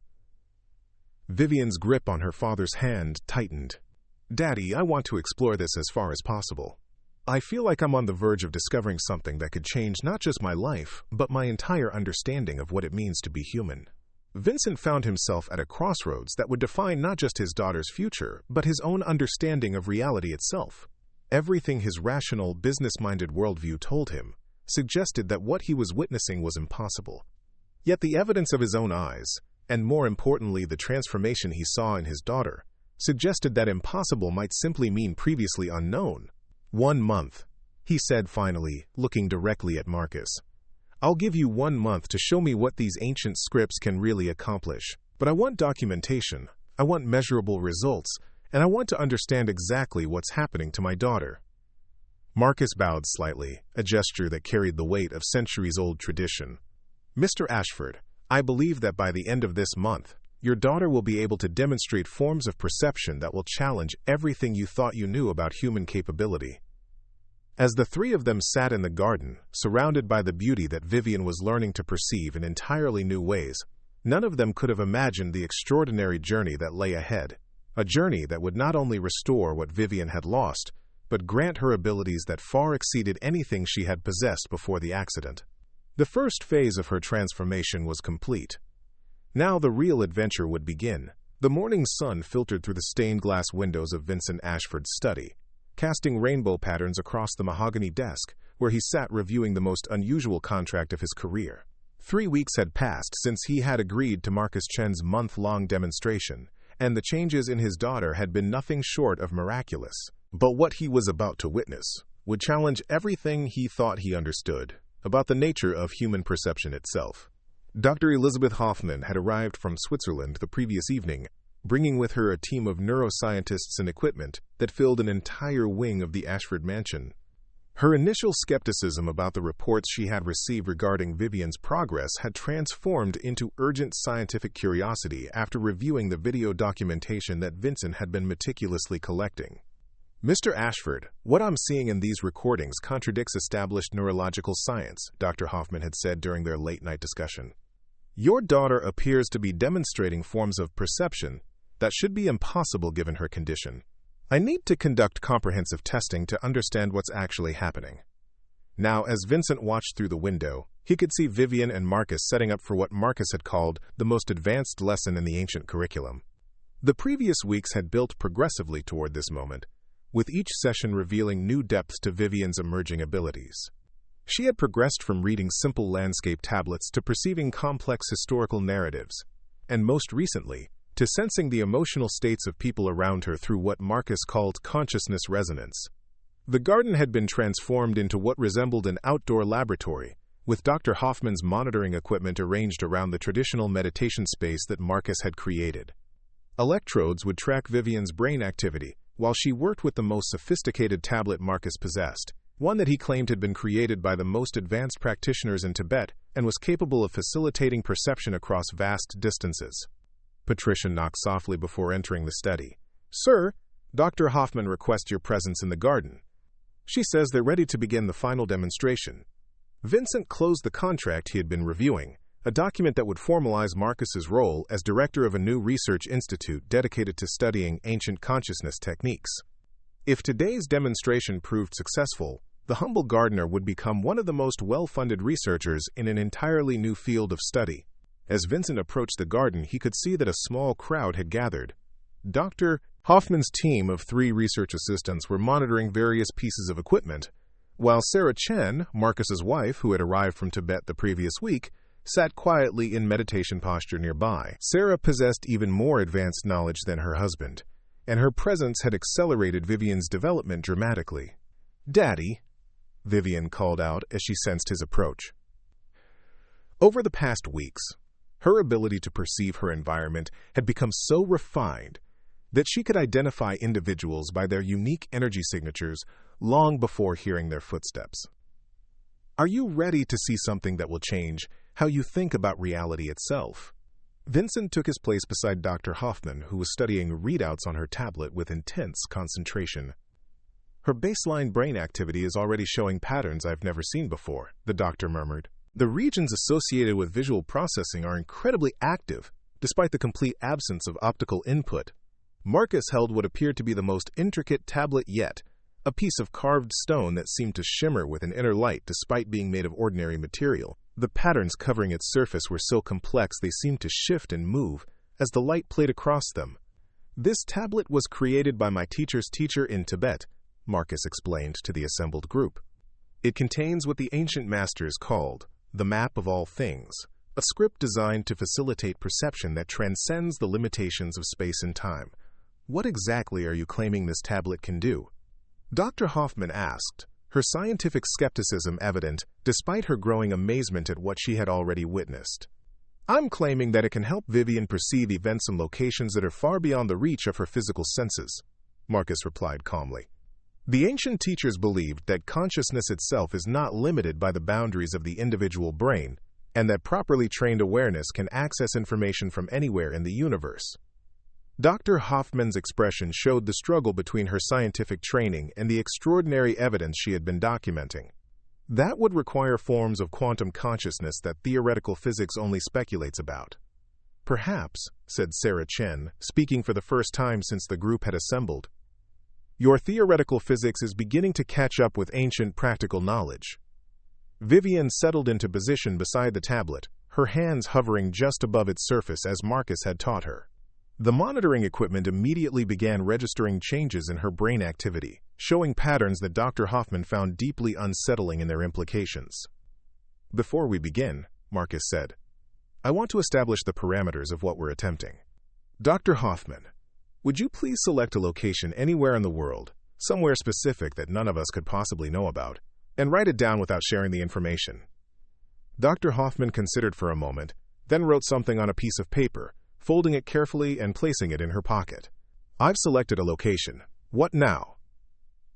Vivian's grip on her father's hand tightened. Daddy, I want to explore this as far as possible. I feel like I'm on the verge of discovering something that could change not just my life, but my entire understanding of what it means to be human. Vincent found himself at a crossroads that would define not just his daughter's future, but his own understanding of reality itself. Everything his rational, business-minded worldview told him suggested that what he was witnessing was impossible. Yet the evidence of his own eyes, and more importantly the transformation he saw in his daughter, suggested that impossible might simply mean previously unknown. 1 month, he said finally, looking directly at Marcus. I'll give you 1 month to show me what these ancient scripts can really accomplish. But I want documentation, I want measurable results, and I want to understand exactly what's happening to my daughter. Marcus bowed slightly, a gesture that carried the weight of centuries-old tradition. Mr. Ashford, I believe that by the end of this month, your daughter will be able to demonstrate forms of perception that will challenge everything you thought you knew about human capability. As the three of them sat in the garden, surrounded by the beauty that Vivian was learning to perceive in entirely new ways, none of them could have imagined the extraordinary journey that lay ahead, a journey that would not only restore what Vivian had lost, but grant her abilities that far exceeded anything she had possessed before the accident. The first phase of her transformation was complete. Now the real adventure would begin. The morning sun filtered through the stained glass windows of Vincent Ashford's study, casting rainbow patterns across the mahogany desk where he sat reviewing the most unusual contract of his career. 3 weeks had passed since he had agreed to Marcus Chen's month-long demonstration, and the changes in his daughter had been nothing short of miraculous. But what he was about to witness would challenge everything he thought he understood about the nature of human perception itself. Dr. Elizabeth Hoffman had arrived from Switzerland the previous evening, bringing with her a team of neuroscientists and equipment that filled an entire wing of the Ashford mansion. Her initial skepticism about the reports she had received regarding Vivian's progress had transformed into urgent scientific curiosity after reviewing the video documentation that Vincent had been meticulously collecting. Mr. Ashford, what I'm seeing in these recordings contradicts established neurological science, Dr. Hoffman had said during their late-night discussion. Your daughter appears to be demonstrating forms of perception that should be impossible given her condition. I need to conduct comprehensive testing to understand what's actually happening. Now, as Vincent watched through the window, he could see Vivian and Marcus setting up for what Marcus had called the most advanced lesson in the ancient curriculum. The previous weeks had built progressively toward this moment, with each session revealing new depths to Vivian's emerging abilities. She had progressed from reading simple landscape tablets to perceiving complex historical narratives, and most recently, to sensing the emotional states of people around her through what Marcus called consciousness resonance. The garden had been transformed into what resembled an outdoor laboratory, with Dr. Hoffman's monitoring equipment arranged around the traditional meditation space that Marcus had created. Electrodes would track Vivian's brain activity, while she worked with the most sophisticated tablet Marcus possessed, one that he claimed had been created by the most advanced practitioners in Tibet and was capable of facilitating perception across vast distances. Patricia knocked softly before entering the study. "Sir, Dr. Hoffman requests your presence in the garden. She says they're ready to begin the final demonstration." Vincent closed the contract he had been reviewing, a document that would formalize Marcus's role as director of a new research institute dedicated to studying ancient consciousness techniques. If today's demonstration proved successful, the humble gardener would become one of the most well-funded researchers in an entirely new field of study. As Vincent approached the garden, he could see that a small crowd had gathered. Dr. Hoffman's team of 3 research assistants were monitoring various pieces of equipment, while Sarah Chen, Marcus's wife, who had arrived from Tibet the previous week, sat quietly in meditation posture nearby. Sarah possessed even more advanced knowledge than her husband, and her presence had accelerated Vivian's development dramatically. "Daddy," Vivian called out as she sensed his approach. Over the past weeks, her ability to perceive her environment had become so refined that she could identify individuals by their unique energy signatures long before hearing their footsteps. "Are you ready to see something that will change how you think about reality itself?" Vincent took his place beside Dr. Hoffman, who was studying readouts on her tablet with intense concentration. "Her baseline brain activity is already showing patterns I've never seen before," the doctor murmured. "The regions associated with visual processing are incredibly active, despite the complete absence of optical input." Marcus held what appeared to be the most intricate tablet yet, a piece of carved stone that seemed to shimmer with an inner light despite being made of ordinary material. The patterns covering its surface were so complex they seemed to shift and move as the light played across them. "This tablet was created by my teacher's teacher in Tibet," Marcus explained to the assembled group. "It contains what the ancient masters called the map of all things, a script designed to facilitate perception that transcends the limitations of space and time. What exactly are you claiming this tablet can do?" Dr. Hoffman asked, her scientific skepticism evident despite her growing amazement at what she had already witnessed. "I'm claiming that it can help Vivian perceive events and locations that are far beyond the reach of her physical senses," Marcus replied calmly. "The ancient teachers believed that consciousness itself is not limited by the boundaries of the individual brain, and that properly trained awareness can access information from anywhere in the universe." Dr. Hoffman's expression showed the struggle between her scientific training and the extraordinary evidence she had been documenting. That would require forms of quantum consciousness that theoretical physics only speculates about. "Perhaps," said Sarah Chen, speaking for the first time since the group had assembled, "your theoretical physics is beginning to catch up with ancient practical knowledge." Vivian settled into position beside the tablet, her hands hovering just above its surface as Marcus had taught her. The monitoring equipment immediately began registering changes in her brain activity, showing patterns that Dr. Hoffman found deeply unsettling in their implications. "Before we begin," Marcus said, "I want to establish the parameters of what we're attempting. Dr. Hoffman, would you please select a location anywhere in the world, somewhere specific that none of us could possibly know about, and write it down without sharing the information?" Dr. Hoffman considered for a moment, then wrote something on a piece of paper, folding it carefully and placing it in her pocket. "I've selected a location. What now?"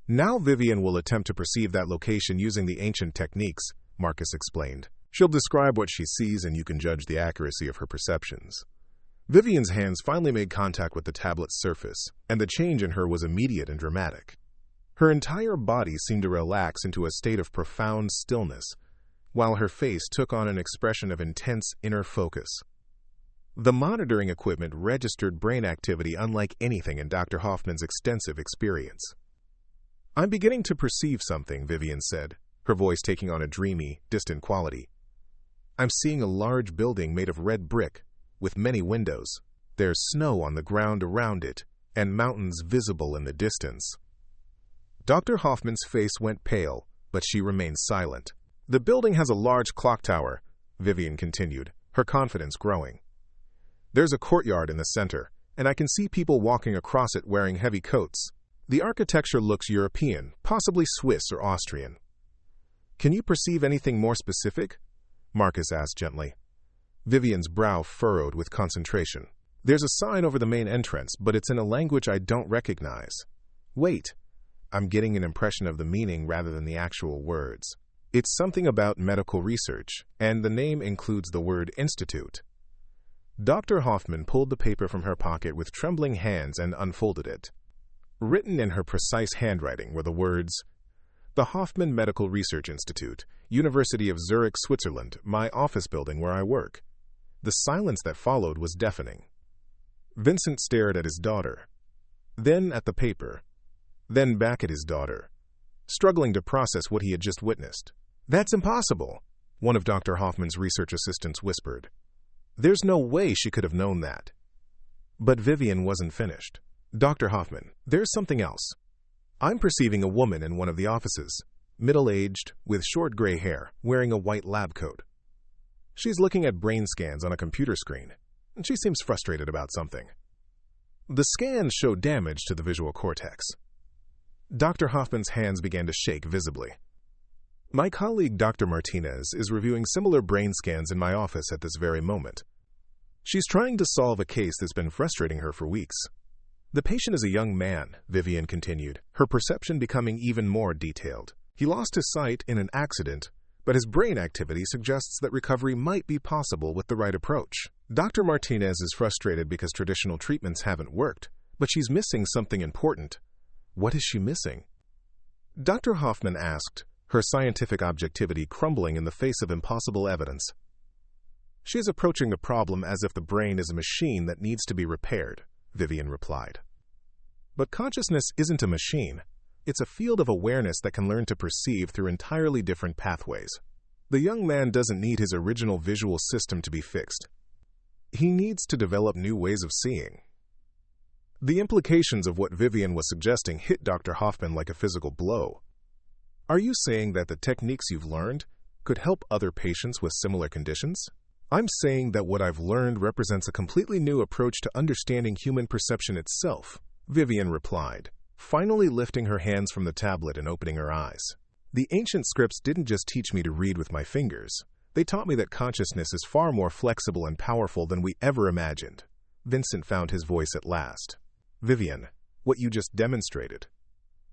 "Now Vivian will attempt to perceive that location using the ancient techniques," Marcus explained. "She'll describe what she sees and you can judge the accuracy of her perceptions." Vivian's hands finally made contact with the tablet's surface, and the change in her was immediate and dramatic. Her entire body seemed to relax into a state of profound stillness, while her face took on an expression of intense inner focus. The monitoring equipment registered brain activity unlike anything in Dr. Hoffman's extensive experience. "I'm beginning to perceive something," Vivian said, her voice taking on a dreamy, distant quality. "I'm seeing a large building made of red brick, with many windows. There's snow on the ground around it, and mountains visible in the distance." Dr. Hoffman's face went pale, but she remained silent. "The building has a large clock tower," Vivian continued, her confidence growing. "There's a courtyard in the center, and I can see people walking across it wearing heavy coats. The architecture looks European, possibly Swiss or Austrian." Can you perceive anything more specific? Marcus asked gently. Vivian's brow furrowed with concentration. There's a sign over the main entrance, but it's in a language I don't recognize. Wait. I'm getting an impression of the meaning rather than the actual words. It's something about medical research, and the name includes the word institute. Dr. Hoffman pulled the paper from her pocket with trembling hands and unfolded it. Written in her precise handwriting were the words, "The Hoffman Medical Research Institute, University of Zurich, Switzerland, my office building where I work." The silence that followed was deafening. Vincent stared at his daughter, then at the paper, then back at his daughter, struggling to process what he had just witnessed. "That's impossible," one of Dr. Hoffman's research assistants whispered. "There's no way she could have known that." But Vivian wasn't finished. "Dr. Hoffman, there's something else. I'm perceiving a woman in one of the offices, middle-aged, with short gray hair, wearing a white lab coat. She's looking at brain scans on a computer screen, and she seems frustrated about something. The scans show damage to the visual cortex." Dr. Hoffman's hands began to shake visibly. "My colleague Dr. Martinez is reviewing similar brain scans in my office at this very moment. She's trying to solve a case that's been frustrating her for weeks. The patient is a young man," Vivian continued, her perception becoming even more detailed. "He lost his sight in an accident, but his brain activity suggests that recovery might be possible with the right approach. Dr. Martinez is frustrated because traditional treatments haven't worked, but she's missing something important. What is she missing?" Dr. Hoffman asked, her scientific objectivity crumbling in the face of impossible evidence. "She's approaching the problem as if the brain is a machine that needs to be repaired," Vivian replied. "But consciousness isn't a machine. It's a field of awareness that can learn to perceive through entirely different pathways. The young man doesn't need his original visual system to be fixed. He needs to develop new ways of seeing." The implications of what Vivian was suggesting hit Dr. Hoffman like a physical blow. "Are you saying that the techniques you've learned could help other patients with similar conditions?" "I'm saying that what I've learned represents a completely new approach to understanding human perception itself," Vivian replied, finally lifting her hands from the tablet and opening her eyes. "The ancient scripts didn't just teach me to read with my fingers. They taught me that consciousness is far more flexible and powerful than we ever imagined." Vincent found his voice at last. "Vivian, what you just demonstrated,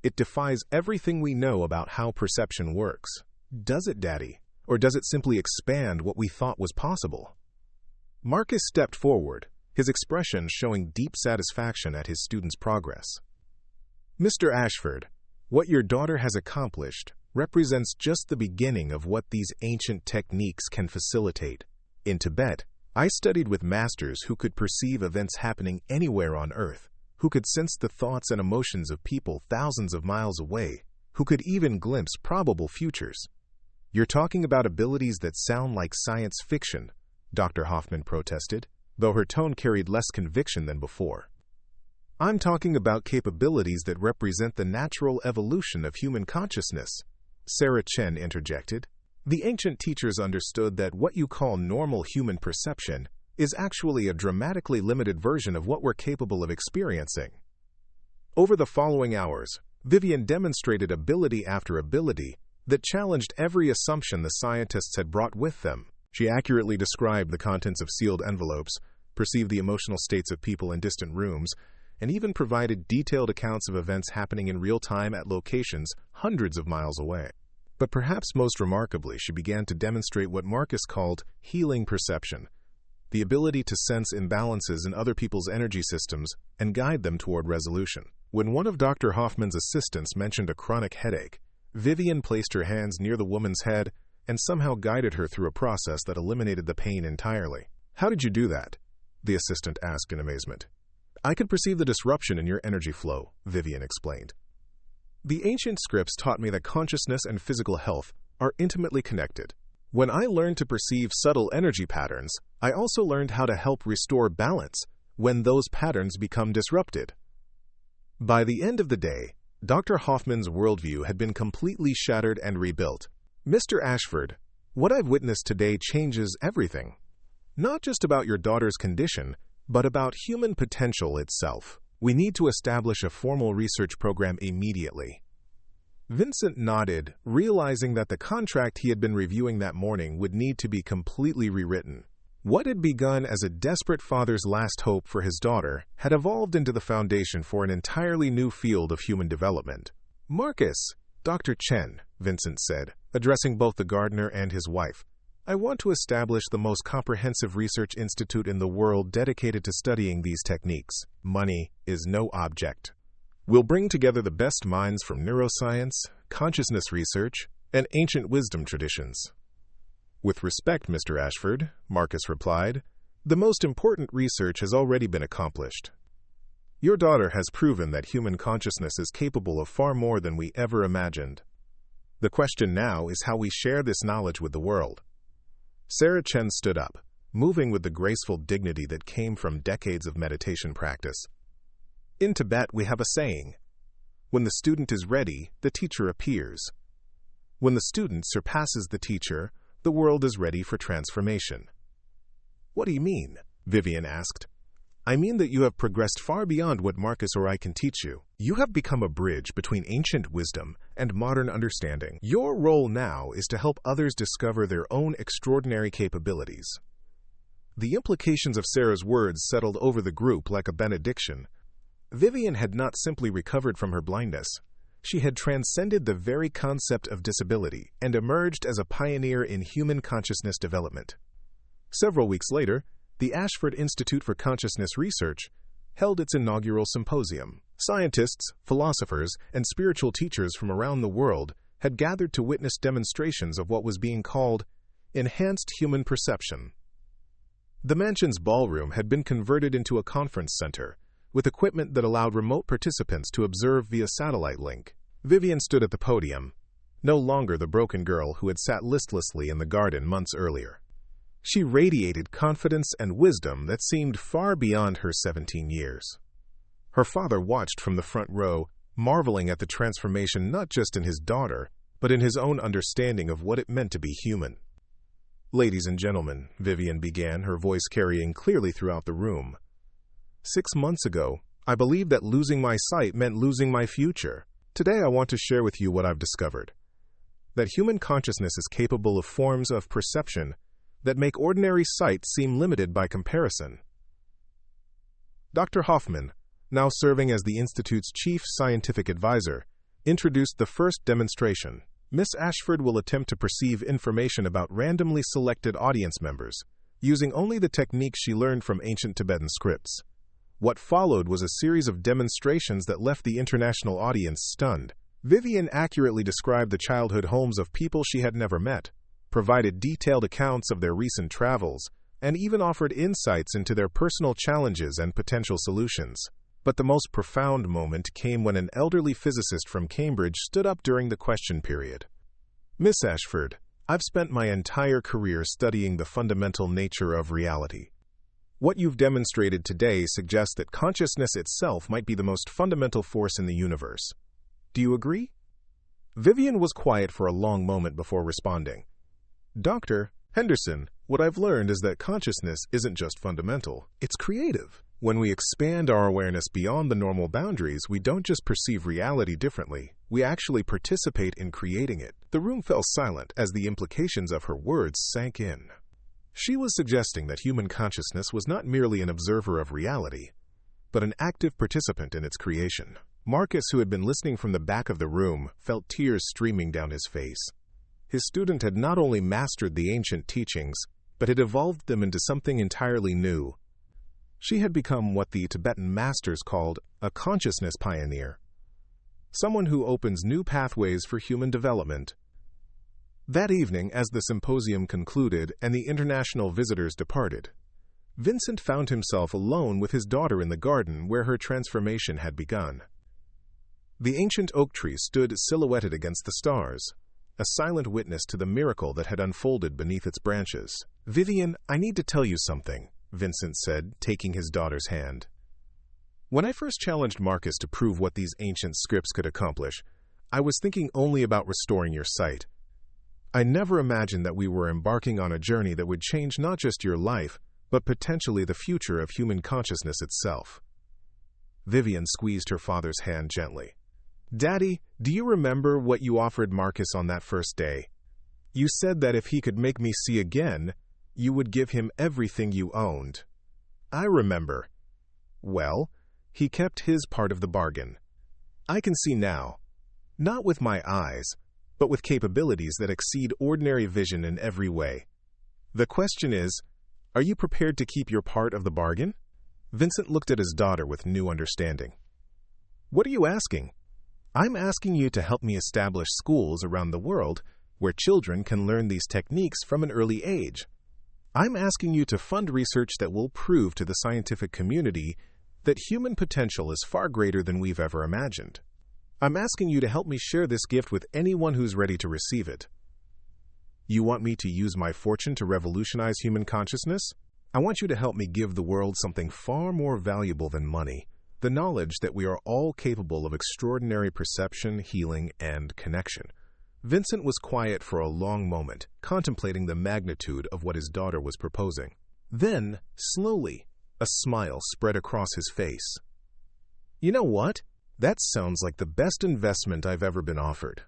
it defies everything we know about how perception works. Does it, Daddy? Or does it simply expand what we thought was possible?" Marcus stepped forward, his expression showing deep satisfaction at his student's progress. "Mr. Ashford, what your daughter has accomplished represents just the beginning of what these ancient techniques can facilitate. In Tibet, I studied with masters who could perceive events happening anywhere on Earth, who could sense the thoughts and emotions of people thousands of miles away, who could even glimpse probable futures." "You're talking about abilities that sound like science fiction," Dr. Hoffman protested, though her tone carried less conviction than before. "I'm talking about capabilities that represent the natural evolution of human consciousness," Sarah Chen interjected. "The ancient teachers understood that what you call normal human perception is actually a dramatically limited version of what we're capable of experiencing." Over the following hours, Vivian demonstrated ability after ability that challenged every assumption the scientists had brought with them. She accurately described the contents of sealed envelopes, perceived the emotional states of people in distant rooms, and even provided detailed accounts of events happening in real time at locations hundreds of miles away. But perhaps most remarkably, she began to demonstrate what Marcus called healing perception, the ability to sense imbalances in other people's energy systems and guide them toward resolution. When one of Dr. Hoffman's assistants mentioned a chronic headache, Vivian placed her hands near the woman's head and somehow guided her through a process that eliminated the pain entirely. "How did you do that?" the assistant asked in amazement. "I could perceive the disruption in your energy flow," Vivian explained. "The ancient scripts taught me that consciousness and physical health are intimately connected. When I learned to perceive subtle energy patterns, I also learned how to help restore balance when those patterns become disrupted." By the end of the day, Dr. Hoffman's worldview had been completely shattered and rebuilt. "Mr. Ashford, what I've witnessed today changes everything. Not just about your daughter's condition, but about human potential itself. We need to establish a formal research program immediately." Vincent nodded, realizing that the contract he had been reviewing that morning would need to be completely rewritten. What had begun as a desperate father's last hope for his daughter had evolved into the foundation for an entirely new field of human development. "Marcus, Dr. Chen," Vincent said, addressing both the gardener and his wife, "I want to establish the most comprehensive research institute in the world dedicated to studying these techniques. Money is no object. We'll bring together the best minds from neuroscience, consciousness research, and ancient wisdom traditions." "With respect, Mr. Ashford," Marcus replied, "the most important research has already been accomplished. Your daughter has proven that human consciousness is capable of far more than we ever imagined. The question now is how we share this knowledge with the world." Sarah Chen stood up, moving with the graceful dignity that came from decades of meditation practice. "In Tibet, we have a saying, 'When the student is ready, the teacher appears.' When the student surpasses the teacher, the world is ready for transformation." "What do you mean?" Vivian asked. "I mean that you have progressed far beyond what Marcus or I can teach you. You have become a bridge between ancient wisdom and modern understanding. Your role now is to help others discover their own extraordinary capabilities." The implications of Sarah's words settled over the group like a benediction. Vivian had not simply recovered from her blindness. She had transcended the very concept of disability and emerged as a pioneer in human consciousness development. Several weeks later, the Ashford Institute for Consciousness Research held its inaugural symposium. Scientists, philosophers, and spiritual teachers from around the world had gathered to witness demonstrations of what was being called enhanced human perception. The mansion's ballroom had been converted into a conference center, with equipment that allowed remote participants to observe via satellite link. Vivian stood at the podium, no longer the broken girl who had sat listlessly in the garden months earlier. She radiated confidence and wisdom that seemed far beyond her 17 years. Her father watched from the front row, marveling at the transformation not just in his daughter, but in his own understanding of what it meant to be human. "Ladies and gentlemen," Vivian began, her voice carrying clearly throughout the room, 6 months ago, I believed that losing my sight meant losing my future. Today I want to share with you what I've discovered. That human consciousness is capable of forms of perception that make ordinary sight seem limited by comparison. Dr. Hoffman, now serving as the Institute's chief scientific advisor, introduced the first demonstration. Miss Ashford will attempt to perceive information about randomly selected audience members, using only the techniques she learned from ancient Tibetan scripts. What followed was a series of demonstrations that left the international audience stunned. Vivian accurately described the childhood homes of people she had never met, provided detailed accounts of their recent travels, and even offered insights into their personal challenges and potential solutions. But the most profound moment came when an elderly physicist from Cambridge stood up during the question period. "Miss Ashford, I've spent my entire career studying the fundamental nature of reality. What you've demonstrated today suggests that consciousness itself might be the most fundamental force in the universe. Do you agree?" Vivian was quiet for a long moment before responding. "Dr. Henderson, what I've learned is that consciousness isn't just fundamental, it's creative. When we expand our awareness beyond the normal boundaries, we don't just perceive reality differently, we actually participate in creating it." The room fell silent as the implications of her words sank in. She was suggesting that human consciousness was not merely an observer of reality, but an active participant in its creation. Marcus, who had been listening from the back of the room, felt tears streaming down his face. His student had not only mastered the ancient teachings, but had evolved them into something entirely new. She had become what the Tibetan masters called a consciousness pioneer, someone who opens new pathways for human development. That evening, as the symposium concluded and the international visitors departed, Vincent found himself alone with his daughter in the garden where her transformation had begun. The ancient oak tree stood silhouetted against the stars, a silent witness to the miracle that had unfolded beneath its branches. "Vivian, I need to tell you something," Vincent said, taking his daughter's hand. "When I first challenged Marcus to prove what these ancient scripts could accomplish, I was thinking only about restoring your sight. I never imagined that we were embarking on a journey that would change not just your life, but potentially the future of human consciousness itself." Vivian squeezed her father's hand gently. Daddy, do you remember what you offered Marcus on that first day? You said that if he could make me see again, you would give him everything you owned. I remember. Well, he kept his part of the bargain. I can see now, not with my eyes, but with capabilities that exceed ordinary vision in every way. The question is, are you prepared to keep your part of the bargain? Vincent looked at his daughter with new understanding. What are you asking? I'm asking you to help me establish schools around the world where children can learn these techniques from an early age. I'm asking you to fund research that will prove to the scientific community that human potential is far greater than we've ever imagined. I'm asking you to help me share this gift with anyone who's ready to receive it. You want me to use my fortune to revolutionize human consciousness? I want you to help me give the world something far more valuable than money, the knowledge that we are all capable of extraordinary perception, healing, and connection. Vincent was quiet for a long moment, contemplating the magnitude of what his daughter was proposing. Then, slowly, a smile spread across his face. You know what? That sounds like the best investment I've ever been offered.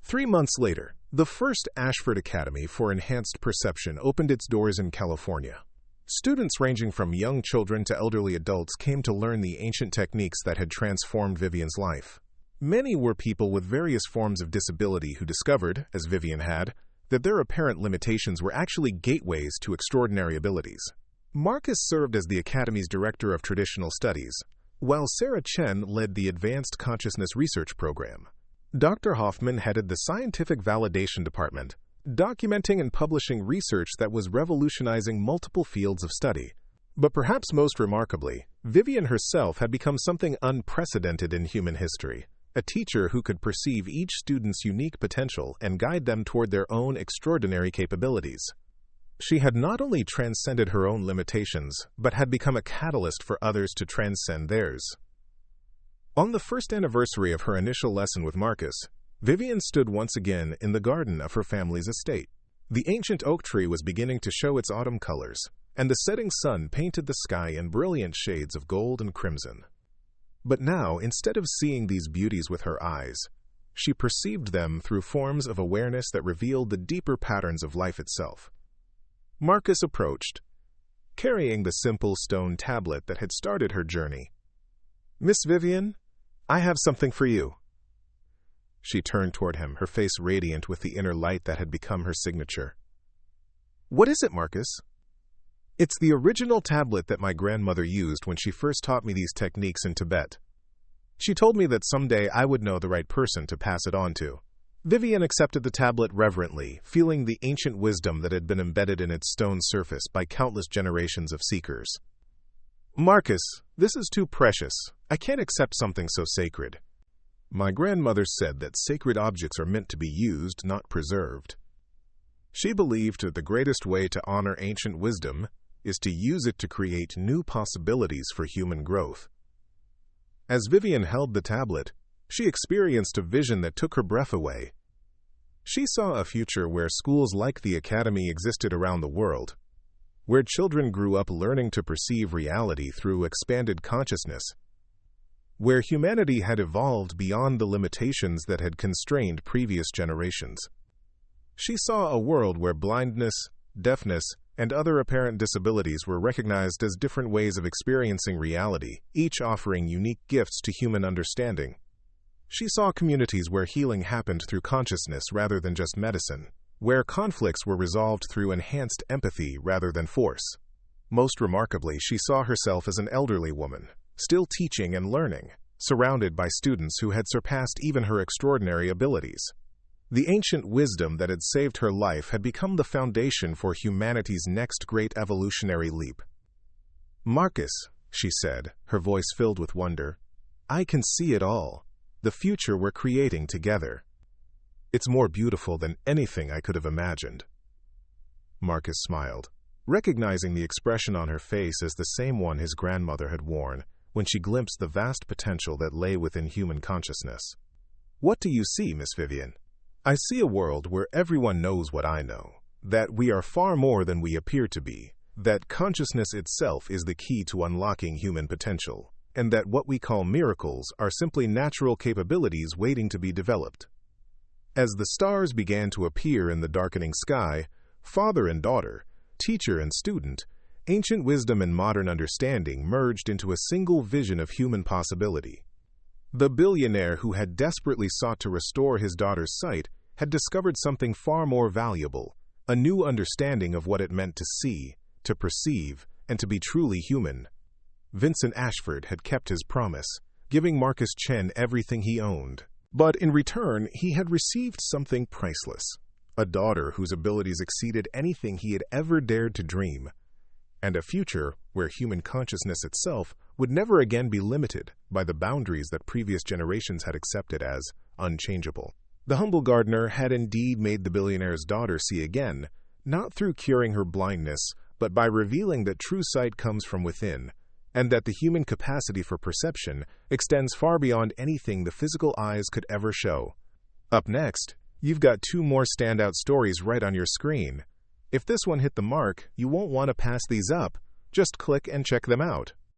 3 months later, the first Ashford Academy for Enhanced Perception opened its doors in California. Students ranging from young children to elderly adults came to learn the ancient techniques that had transformed Vivian's life. Many were people with various forms of disability who discovered, as Vivian had, that their apparent limitations were actually gateways to extraordinary abilities. Marcus served as the Academy's Director of Traditional Studies, while Sarah Chen led the Advanced Consciousness Research Program. Dr. Hoffman headed the Scientific Validation Department, documenting and publishing research that was revolutionizing multiple fields of study. But perhaps most remarkably, Vivian herself had become something unprecedented in human history, a teacher who could perceive each student's unique potential and guide them toward their own extraordinary capabilities. She had not only transcended her own limitations, but had become a catalyst for others to transcend theirs. On the first anniversary of her initial lesson with Marcus, Vivian stood once again in the garden of her family's estate. The ancient oak tree was beginning to show its autumn colors, and the setting sun painted the sky in brilliant shades of gold and crimson. But now, instead of seeing these beauties with her eyes, she perceived them through forms of awareness that revealed the deeper patterns of life itself. Marcus approached, carrying the simple stone tablet that had started her journey. Miss Vivian, I have something for you. She turned toward him, her face radiant with the inner light that had become her signature. What is it, Marcus? It's the original tablet that my grandmother used when she first taught me these techniques in Tibet. She told me that someday I would know the right person to pass it on to. Vivian accepted the tablet reverently, feeling the ancient wisdom that had been embedded in its stone surface by countless generations of seekers. Marcus, this is too precious. I can't accept something so sacred. My grandmother said that sacred objects are meant to be used, not preserved. She believed that the greatest way to honor ancient wisdom is to use it to create new possibilities for human growth. As Vivian held the tablet, she experienced a vision that took her breath away. She saw a future where schools like the Academy existed around the world, where children grew up learning to perceive reality through expanded consciousness, where humanity had evolved beyond the limitations that had constrained previous generations. She saw a world where blindness, deafness, and other apparent disabilities were recognized as different ways of experiencing reality, each offering unique gifts to human understanding. She saw communities where healing happened through consciousness rather than just medicine, where conflicts were resolved through enhanced empathy rather than force. Most remarkably, she saw herself as an elderly woman, still teaching and learning, surrounded by students who had surpassed even her extraordinary abilities. The ancient wisdom that had saved her life had become the foundation for humanity's next great evolutionary leap. Marcus, she said, her voice filled with wonder, I can see it all. The future we're creating together. It's more beautiful than anything I could have imagined. Marcus smiled, recognizing the expression on her face as the same one his grandmother had worn when she glimpsed the vast potential that lay within human consciousness. What do you see, Miss Vivian? I see a world where everyone knows what I know, that we are far more than we appear to be, that consciousness itself is the key to unlocking human potential. and that what we call miracles are simply natural capabilities waiting to be developed. As the stars began to appear in the darkening sky, father and daughter, teacher and student, ancient wisdom and modern understanding merged into a single vision of human possibility. The billionaire who had desperately sought to restore his daughter's sight had discovered something far more valuable, a new understanding of what it meant to see, to perceive, and to be truly human. Vincent Ashford had kept his promise, giving Marcus Chen everything he owned. But in return, he had received something priceless, a daughter whose abilities exceeded anything he had ever dared to dream, and a future where human consciousness itself would never again be limited by the boundaries that previous generations had accepted as unchangeable. The humble gardener had indeed made the billionaire's daughter see again, not through curing her blindness, but by revealing that true sight comes from within, and that the human capacity for perception extends far beyond anything the physical eyes could ever show. Up next, you've got 2 more standout stories right on your screen. If this one hit the mark, you won't want to pass these up. Just click and check them out.